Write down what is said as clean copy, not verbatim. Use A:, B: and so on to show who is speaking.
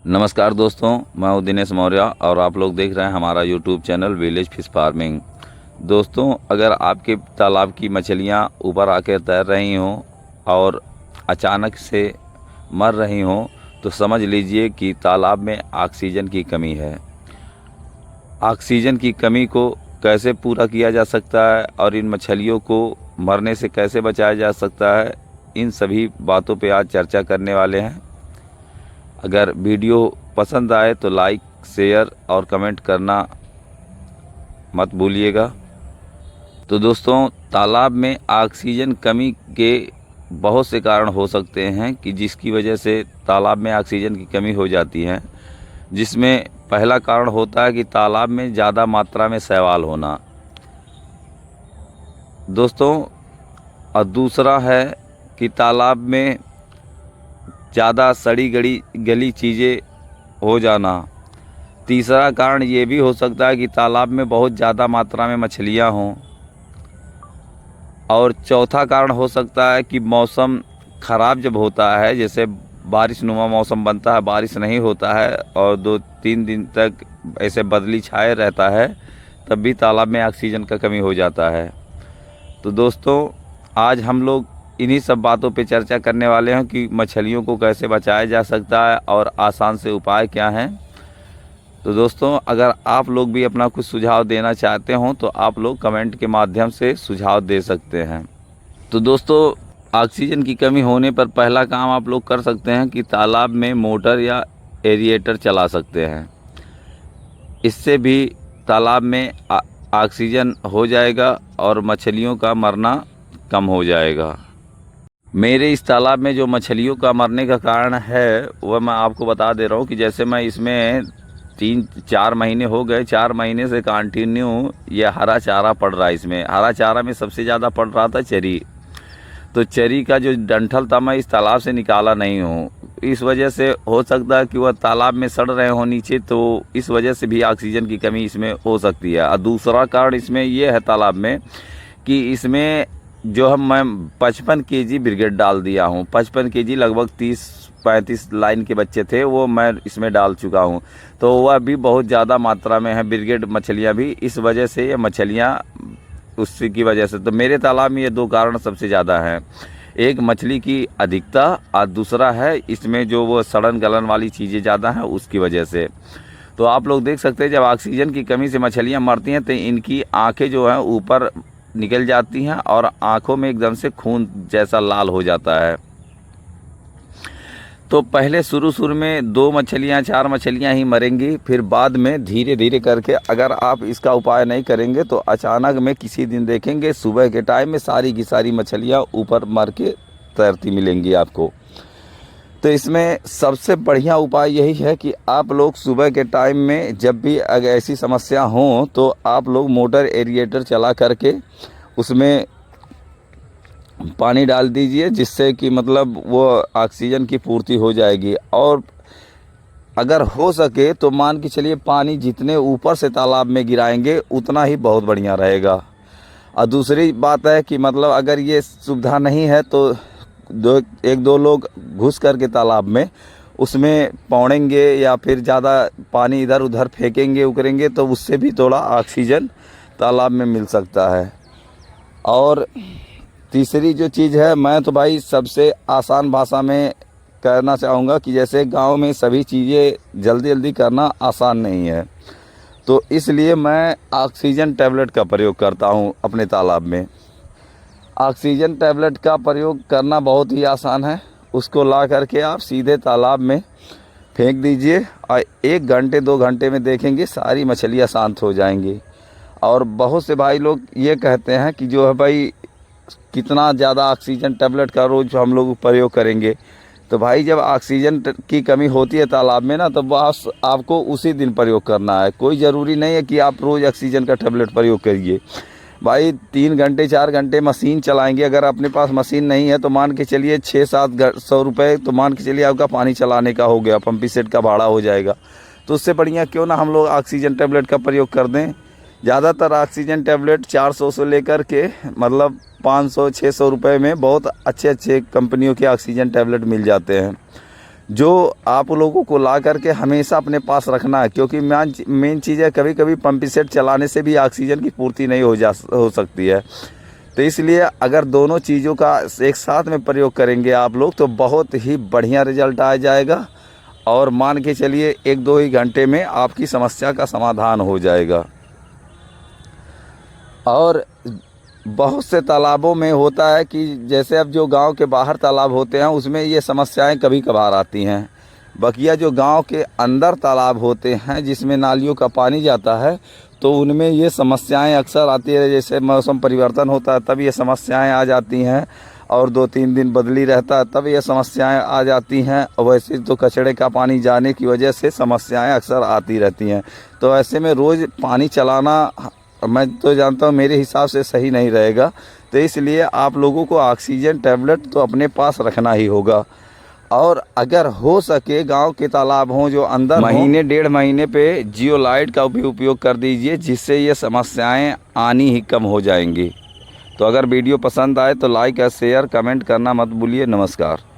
A: नमस्कार दोस्तों, मैं हूं दिनेश मौर्य और आप लोग देख रहे हैं हमारा YouTube channel village fish farming. दोस्तों, अगर आपके तालाब की मछलियां ऊपर आकर तैर रही हों और अचानक से मर रही हों तो समझ लीजिए कि तालाब में ऑक्सीजन की कमी है। ऑक्सीजन की कमी को कैसे पूरा किया जा सकता है और इन मछलियों को मरने से कैसे बचाया जा सकता है, इन सभी बातों पे आज चर्चा करने वाले हैं। अगर वीडियो पसंद आए तो लाइक, शेयर और कमेंट करना मत भूलिएगा। तो दोस्तों, तालाब में ऑक्सीजन कमी के बहुत से कारण हो सकते हैं कि जिसकी वजह से तालाब में ऑक्सीजन की कमी हो जाती है, जिसमें पहला कारण होता है कि तालाब में ज़्यादा मात्रा में शैवाल होना दोस्तों, और दूसरा है कि तालाब में ज़्यादा सड़ी गली चीज़ें हो जाना। तीसरा कारण ये भी हो सकता है कि तालाब में बहुत ज़्यादा मात्रा में मछलियाँ हों। और चौथा कारण हो सकता है कि मौसम ख़राब जब होता है, जैसे बारिशनुमा मौसम बनता है, बारिश नहीं होता है और 2-3 दिन तक ऐसे बदली छाए रहता है, तब भी तालाब में ऑक्सीजन का कमी हो जाता है। तो दोस्तों, आज हम लोग इन्हीं सब बातों पे चर्चा करने वाले हैं कि मछलियों को कैसे बचाया जा सकता है और आसान से उपाय क्या हैं। तो दोस्तों, अगर आप लोग भी अपना कुछ सुझाव देना चाहते हों तो आप लोग कमेंट के माध्यम से सुझाव दे सकते हैं। तो दोस्तों, ऑक्सीजन की कमी होने पर पहला काम आप लोग कर सकते हैं कि तालाब में मोटर या एरिएटर चला सकते हैं। इससे भी तालाब में ऑक्सीजन हो जाएगा और मछलियों का मरना कम हो जाएगा। मेरे इस तालाब में जो मछलियों का मरने का कारण है वह मैं आपको बता दे रहा हूँ कि जैसे मैं इसमें 3-4 महीने हो गए, 4 महीने से कंटिन्यू ये हरा चारा पड़ रहा है। इसमें हरा चारा में सबसे ज़्यादा पड़ रहा था चरी। तो चरी का जो डंठल था मैं इस तालाब से निकाला नहीं हूँ। इस वजह से हो सकता है कि वह तालाब में सड़ रहे हों नीचे, तो इस वजह से भी ऑक्सीजन की कमी इसमें हो सकती है। और दूसरा कारण इसमें यह है तालाब में कि इसमें जो मैं 55 केजी ब्रिगेड डाल दिया हूँ। 55 केजी लगभग 30-35 लाइन के बच्चे थे, वो मैं इसमें डाल चुका हूँ। तो वह भी बहुत ज़्यादा मात्रा में है ब्रिगेड मछलियाँ भी। इस वजह से ये मछलियाँ उसी की वजह से, तो मेरे तालाब में ये 2 कारण सबसे ज़्यादा हैं। एक मछली की अधिकता और दूसरा है इसमें जो वो सड़न गलन वाली चीज़ें ज़्यादा हैं उसकी वजह से। तो आप लोग देख सकते हैं जब ऑक्सीजन की कमी से मछलियाँ मरती हैं तो इनकी आँखें जो हैं ऊपर निकल जाती हैं और आँखों में एकदम से खून जैसा लाल हो जाता है। तो पहले शुरू में 2 मछलियाँ 4 मछलियाँ ही मरेंगी, फिर बाद में धीरे धीरे करके अगर आप इसका उपाय नहीं करेंगे तो अचानक में किसी दिन देखेंगे सुबह के टाइम में सारी की सारी मछलियाँ ऊपर मर के तैरती मिलेंगी आपको। तो इसमें सबसे बढ़िया उपाय यही है कि आप लोग सुबह के टाइम में जब भी अगर ऐसी समस्या हो तो आप लोग मोटर एरिएटर चला करके उसमें पानी डाल दीजिए, जिससे कि मतलब वो ऑक्सीजन की पूर्ति हो जाएगी। और अगर हो सके तो मान के चलिए पानी जितने ऊपर से तालाब में गिराएंगे उतना ही बहुत बढ़िया रहेगा। और दूसरी बात है कि मतलब अगर ये सुविधा नहीं है तो 1-2 लोग घुस करके तालाब में उसमें पौड़ेंगे या फिर ज़्यादा पानी इधर उधर फेंकेंगे उकरेंगे, तो उससे भी थोड़ा ऑक्सीजन तालाब में मिल सकता है। और तीसरी जो चीज़ है, मैं तो भाई सबसे आसान भाषा में कहना चाहूँगा कि जैसे गांव में सभी चीज़ें जल्दी करना आसान नहीं है, तो इसलिए मैं ऑक्सीजन टैबलेट का प्रयोग करता हूँ अपने तालाब में। ऑक्सीजन टैबलेट का प्रयोग करना बहुत ही आसान है। उसको ला करके आप सीधे तालाब में फेंक दीजिए और 1 घंटे 2 घंटे में देखेंगे सारी मछलियाँ शांत हो जाएंगी। और बहुत से भाई लोग ये कहते हैं कि जो है भाई कितना ज़्यादा ऑक्सीजन टैबलेट का रोज़ हम लोग प्रयोग करेंगे। तो भाई जब ऑक्सीजन की कमी होती है तालाब में ना, तो बस आपको उसी दिन प्रयोग करना है। कोई ज़रूरी नहीं है कि आप रोज़ ऑक्सीजन का टैबलेट प्रयोग करिए। भाई 3 घंटे 4 घंटे मशीन चलाएंगे। अगर अपने पास मशीन नहीं है तो मान के चलिए 600-700 रुपये तो मान के चलिए आपका पानी चलाने का हो गया, पंपी सेट का भाड़ा हो जाएगा। तो उससे बढ़िया क्यों ना हम लोग ऑक्सीजन टैबलेट का प्रयोग कर दें। ज़्यादातर ऑक्सीजन टैबलेट 400 से लेकर के मतलब 500-600 रुपये में बहुत अच्छे कंपनियों के ऑक्सीजन टैबलेट मिल जाते हैं। जो आप लोगों को ला करके हमेशा अपने पास रखना है, क्योंकि मेन चीज़ है, कभी कभी पंप सेट चलाने से भी ऑक्सीजन की पूर्ति नहीं हो सकती है। तो इसलिए अगर दोनों चीज़ों का एक साथ में प्रयोग करेंगे आप लोग तो बहुत ही बढ़िया रिजल्ट आ जाएगा, और मान के चलिए 1-2 ही घंटे में आपकी समस्या का समाधान हो जाएगा। और बहुत से तालाबों में होता है कि जैसे अब जो गांव के बाहर तालाब होते हैं उसमें ये समस्याएं कभी कभार आती हैं। बकिया जो गांव के अंदर तालाब होते हैं जिसमें नालियों का पानी जाता है, तो उनमें ये समस्याएं अक्सर आती है। जैसे मौसम परिवर्तन होता है तब ये समस्याएं आ जाती हैं, और 2-3 दिन बदली रहता है तब ये समस्याएं आ जाती हैं। और वैसे तो कचड़े का पानी जाने की वजह से समस्याएं अक्सर आती रहती हैं। तो ऐसे में रोज़ पानी चलाना मैं तो जानता हूँ मेरे हिसाब से सही नहीं रहेगा। तो इसलिए आप लोगों को ऑक्सीजन टैबलेट तो अपने पास रखना ही होगा। और अगर हो सके गांव के तालाब हों जो अंदर, महीने 1.5 महीने पे जियोलाइट का भी उपयोग कर दीजिए, जिससे ये समस्याएं आनी ही कम हो जाएंगी। तो अगर वीडियो पसंद आए तो लाइक और शेयर कमेंट करना मत भूलिए। नमस्कार।